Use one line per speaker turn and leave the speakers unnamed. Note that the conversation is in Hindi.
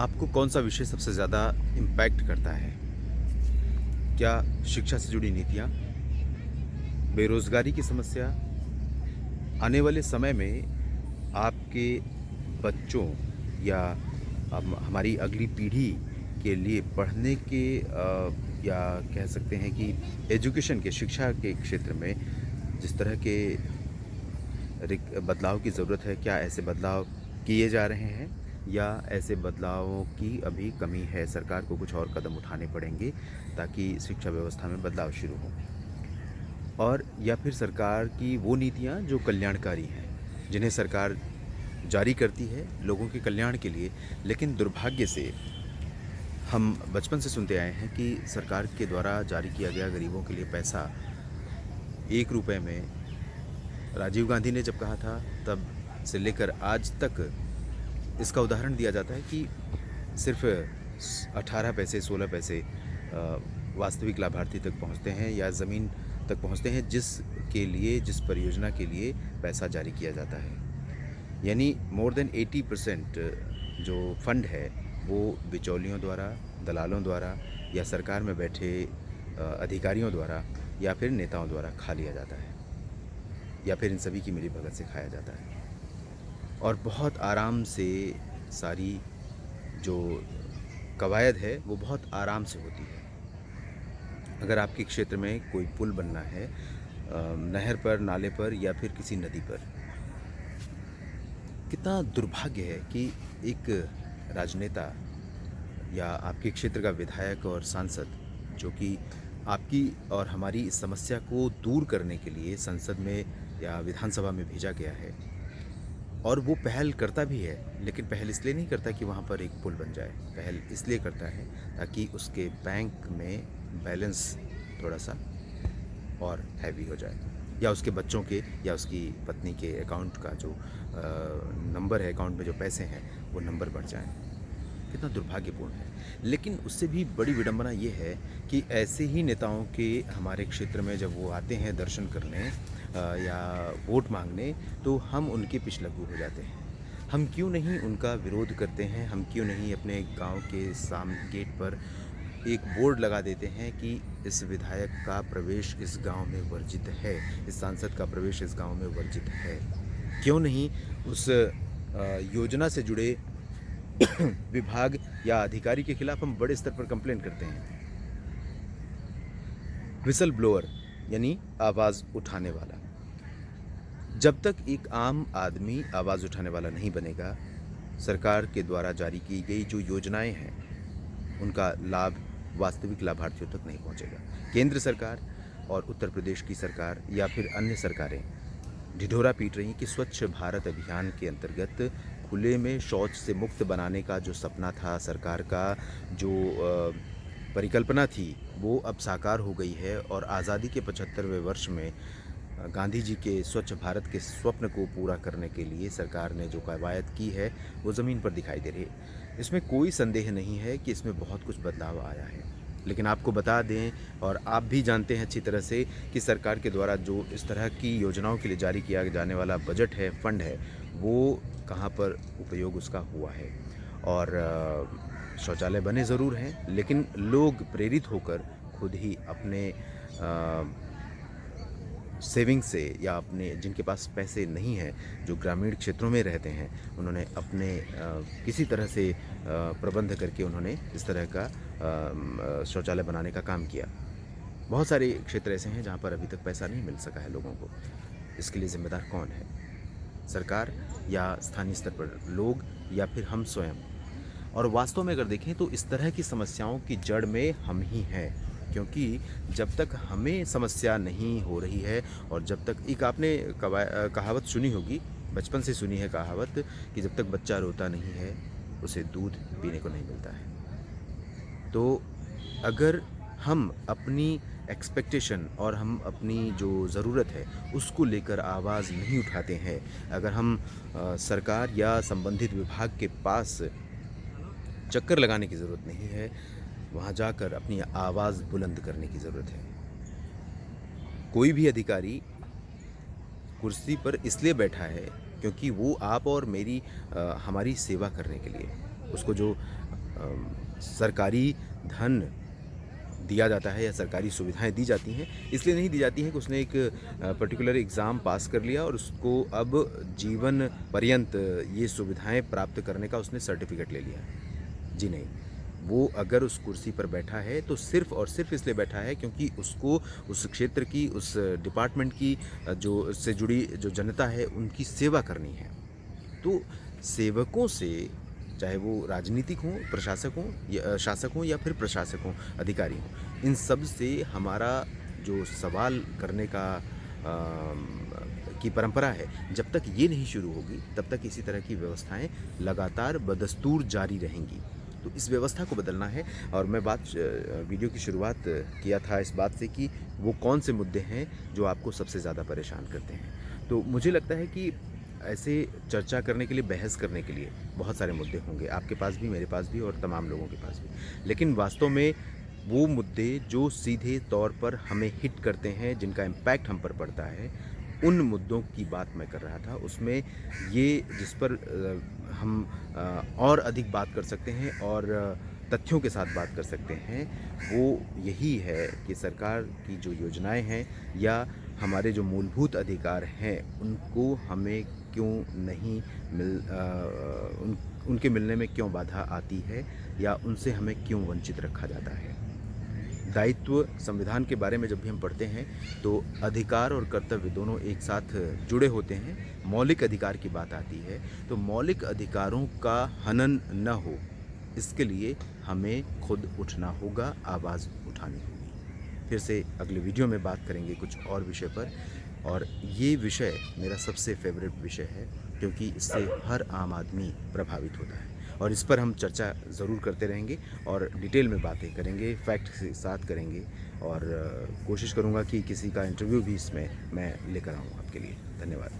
आपको कौन-सा विषय सबसे ज़्यादा इम्पैक्ट करता है? क्या शिक्षा से जुड़ी नीतियाँ, बेरोज़गारी की समस्या, आने वाले समय में आपके बच्चों या हमारी अगली पीढ़ी के लिए पढ़ने के या कह सकते हैं कि एजुकेशन के शिक्षा के क्षेत्र में जिस तरह के बदलाव की ज़रूरत है, क्या ऐसे बदलाव किए जा रहे हैं या ऐसे बदलावों की अभी कमी है, सरकार को कुछ और कदम उठाने पड़ेंगे ताकि शिक्षा व्यवस्था में बदलाव शुरू हो? और या फिर सरकार की वो नीतियाँ जो कल्याणकारी हैं, जिन्हें सरकार जारी करती है लोगों के कल्याण के लिए, लेकिन दुर्भाग्य से हम बचपन से सुनते आए हैं कि सरकार के द्वारा जारी किया गया गरीबों के लिए पैसा ₹1 में राजीव गांधी ने जब कहा था तब से लेकर आज तक इसका उदाहरण दिया जाता है कि सिर्फ 18 पैसे 16 पैसे वास्तविक लाभार्थी तक पहुंचते हैं या ज़मीन तक पहुंचते हैं जिसके लिए जिस परियोजना के लिए पैसा जारी किया जाता है। यानी मोर देन 80% जो फंड है वो बिचौलियों द्वारा, दलालों द्वारा या सरकार में बैठे अधिकारियों द्वारा या फिर नेताओं द्वारा खा लिया जाता है या फिर इन सभी की मिलीभगत से खाया जाता है। और बहुत आराम से सारी जो कवायद है वो बहुत आराम से होती है। अगर आपके क्षेत्र में कोई पुल बनना है नहर पर, नाले पर या फिर किसी नदी पर, कितना दुर्भाग्य है कि एक राजनेता या आपके क्षेत्र का विधायक और सांसद जो कि आपकी और हमारी इस समस्या को दूर करने के लिए संसद में या विधानसभा में भेजा गया है और वो पहल करता भी है, लेकिन पहल इसलिए नहीं करता कि वहाँ पर एक पुल बन जाए। पहल इसलिए करता है ताकि उसके बैंक में बैलेंस थोड़ा सा और हैवी हो जाए या उसके बच्चों के या उसकी पत्नी के अकाउंट का जो नंबर है, अकाउंट में जो पैसे हैं वो नंबर बढ़ जाएं। कितना दुर्भाग्यपूर्ण है। लेकिन उससे भी बड़ी विडंबना ये है कि ऐसे ही नेताओं के हमारे क्षेत्र में जब वो आते हैं दर्शन करने या वोट मांगने, तो हम उनके पिछलग्गू हो जाते हैं। हम क्यों नहीं उनका विरोध करते हैं? हम क्यों नहीं अपने गांव के गेट पर एक बोर्ड लगा देते हैं कि इस विधायक का प्रवेश इस गांव में वर्जित है, इस सांसद का प्रवेश इस गांव में वर्जित है? क्यों नहीं उस योजना से जुड़े विभाग या अधिकारी के खिलाफ हम बड़े स्तर पर कंप्लेंट करते हैं? विसल ब्लोअर यानी आवाज़ उठाने वाला। जब तक एक आम आदमी आवाज़ उठाने वाला नहीं बनेगा, सरकार के द्वारा जारी की गई जो योजनाएं हैं उनका लाभ वास्तविक लाभार्थियों तक नहीं पहुंचेगा। केंद्र सरकार और उत्तर प्रदेश की सरकार या फिर अन्य सरकारें ढिढोरा पीट रही कि स्वच्छ भारत अभियान के अंतर्गत खुले में शौच से मुक्त बनाने का जो सपना था, सरकार का जो परिकल्पना थी, वो अब साकार हो गई है। और आज़ादी के 75वें वर्ष में गांधी जी के स्वच्छ भारत के स्वप्न को पूरा करने के लिए सरकार ने जो कवायद की है वो ज़मीन पर दिखाई दे रही है। इसमें कोई संदेह नहीं है कि इसमें बहुत कुछ बदलाव आया है। लेकिन आपको बता दें, और आप भी जानते हैं अच्छी तरह से, कि सरकार के द्वारा जो इस तरह की योजनाओं के लिए जारी किया जाने वाला बजट है, फंड है, वो कहाँ पर उपयोग उसका हुआ है। और शौचालय बने ज़रूर हैं, लेकिन लोग प्रेरित होकर खुद ही अपने सेविंग से या अपने जिनके पास पैसे नहीं हैं, जो ग्रामीण क्षेत्रों में रहते हैं, उन्होंने अपने किसी तरह से प्रबंध करके उन्होंने इस तरह का शौचालय बनाने का काम किया। बहुत सारे क्षेत्र ऐसे हैं जहाँ पर अभी तक पैसा नहीं मिल सका है लोगों को। इसके लिए जिम्मेदार कौन है? सरकार या स्थानीय स्तर पर लोग या फिर हम स्वयं? और वास्तव में अगर देखें तो इस तरह की समस्याओं की जड़ में हम ही हैं, क्योंकि जब तक हमें समस्या नहीं हो रही है और जब तक एक आपने कहावत सुनी होगी, बचपन से सुनी है कहावत, कि जब तक बच्चा रोता नहीं है उसे दूध पीने को नहीं मिलता है। तो अगर हम अपनी एक्सपेक्टेशन और हम अपनी जो ज़रूरत है उसको लेकर आवाज़ नहीं उठाते हैं, अगर हम सरकार या संबंधित विभाग के पास चक्कर लगाने की ज़रूरत नहीं है, वहाँ जाकर अपनी आवाज़ बुलंद करने की ज़रूरत है। कोई भी अधिकारी कुर्सी पर इसलिए बैठा है क्योंकि वो आप और मेरी हमारी सेवा करने के लिए। उसको जो सरकारी धन दिया जाता है या सरकारी सुविधाएं दी जाती हैं, इसलिए नहीं दी जाती हैं कि उसने एक पर्टिकुलर एग्ज़ाम पास कर लिया और उसको अब जीवन पर्यंत ये सुविधाएं प्राप्त करने का उसने सर्टिफिकेट ले लिया। जी नहीं, वो अगर उस कुर्सी पर बैठा है तो सिर्फ़ और सिर्फ़ इसलिए बैठा है क्योंकि उसको उस क्षेत्र की, उस डिपार्टमेंट की जो उससे जुड़ी जो जनता है उनकी सेवा करनी है। तो सेवकों से, चाहे वो राजनीतिक हों, प्रशासक हों या शासक हों या फिर प्रशासक हों, अधिकारी हों, इन सब से हमारा जो सवाल करने का की परंपरा है, जब तक ये नहीं शुरू होगी तब तक इसी तरह की व्यवस्थाएं लगातार बदस्तूर जारी रहेंगी। तो इस व्यवस्था को बदलना है। और मैं वीडियो की शुरुआत किया था इस बात से कि वो कौन से मुद्दे हैं जो आपको सबसे ज़्यादा परेशान करते हैं। तो मुझे लगता है कि ऐसे चर्चा करने के लिए, बहस करने के लिए बहुत सारे मुद्दे होंगे, आपके पास भी, मेरे पास भी और तमाम लोगों के पास भी। लेकिन वास्तव में वो मुद्दे जो सीधे तौर पर हमें हिट करते हैं, जिनका इम्पैक्ट हम पर पड़ता है, उन मुद्दों की बात मैं कर रहा था। उसमें ये जिस पर हम और अधिक बात कर सकते हैं और तथ्यों के साथ बात कर सकते हैं, वो यही है कि सरकार की जो योजनाएं हैं या हमारे जो मूलभूत अधिकार हैं, उनको हमें क्यों नहीं उनके मिलने में क्यों बाधा आती है या उनसे हमें क्यों वंचित रखा जाता है। दायित्व संविधान के बारे में जब भी हम पढ़ते हैं तो अधिकार और कर्तव्य दोनों एक साथ जुड़े होते हैं। मौलिक अधिकार की बात आती है तो मौलिक अधिकारों का हनन न हो, इसके लिए हमें खुद उठना होगा, आवाज़ उठानी होगी। फिर से अगले वीडियो में बात करेंगे कुछ और विषय पर। और ये विषय मेरा सबसे फेवरेट विषय है क्योंकि इससे हर आम आदमी प्रभावित होता है और इस पर हम चर्चा ज़रूर करते रहेंगे और डिटेल में बातें करेंगे, फैक्ट के साथ करेंगे और कोशिश करूँगा कि किसी का इंटरव्यू भी इसमें मैं लेकर आऊँ आपके लिए। धन्यवाद।